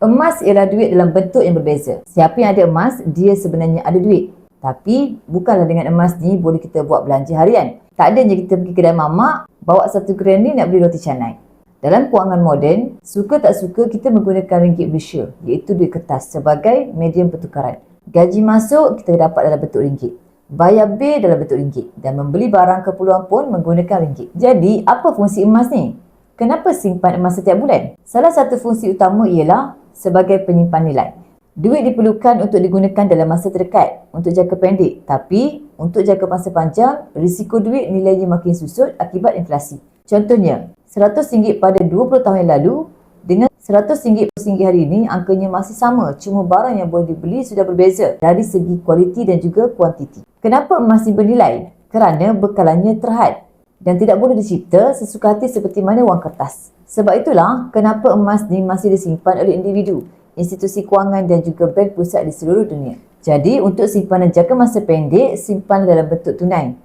Emas ialah duit dalam bentuk yang berbeza. Siapa yang ada emas, dia sebenarnya ada duit. Tapi bukanlah dengan emas ni boleh kita buat belanja harian. Tak adanya kita pergi kedai mamak, bawa 1 gram ni nak beli roti canai. Dalam kewangan moden, suka tak suka kita menggunakan ringgit Malaysia, iaitu duit kertas sebagai medium pertukaran. Gaji masuk kita dapat dalam bentuk ringgit. Bayar bil dalam bentuk ringgit. Dan membeli barang keperluan pun menggunakan ringgit. Jadi, apa fungsi emas ni? Kenapa simpan emas setiap bulan? Salah satu fungsi utama ialah sebagai penyimpan nilai. Duit diperlukan untuk digunakan dalam masa terdekat, untuk jangka pendek. Tapi, untuk jangka masa panjang, risiko duit nilainya makin susut akibat inflasi. Contohnya, RM100 pada 20 tahun yang lalu dengan RM100 hari ini, angkanya masih sama. Cuma barang yang boleh dibeli sudah berbeza dari segi kualiti dan juga kuantiti. Kenapa emas ni bernilai? Kerana bekalannya terhad dan tidak boleh dicipta sesuka hati seperti mana wang kertas. Sebab itulah kenapa emas ni masih disimpan oleh individu, institusi kewangan dan juga bank pusat di seluruh dunia. Jadi untuk simpanan jangka masa pendek, simpan dalam bentuk tunai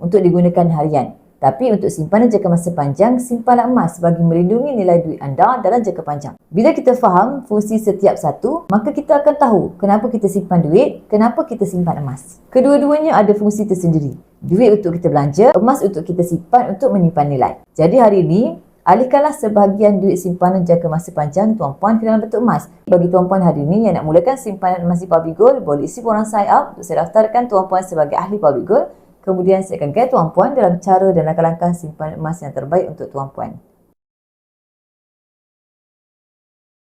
untuk digunakan harian. Tapi untuk simpanan jangka masa panjang, simpanlah emas bagi melindungi nilai duit anda dalam jangka panjang. Bila kita faham fungsi setiap satu, maka kita akan tahu kenapa kita simpan duit, kenapa kita simpan emas. Kedua-duanya ada fungsi tersendiri. Duit untuk kita belanja, emas untuk kita simpan untuk menyimpan nilai. Jadi hari ini, alihkanlah sebahagian duit simpanan jangka masa panjang tuan-puan ke dalam bentuk emas. Bagi tuan-puan hari ini yang nak mulakan simpanan emas di Public Gold, boleh isi form sign up untuk saya daftarkan tuan-puan sebagai ahli Public Gold. Kemudian saya akan guide tuan-puan dalam cara dan langkah-langkah simpanan emas yang terbaik untuk tuan-puan.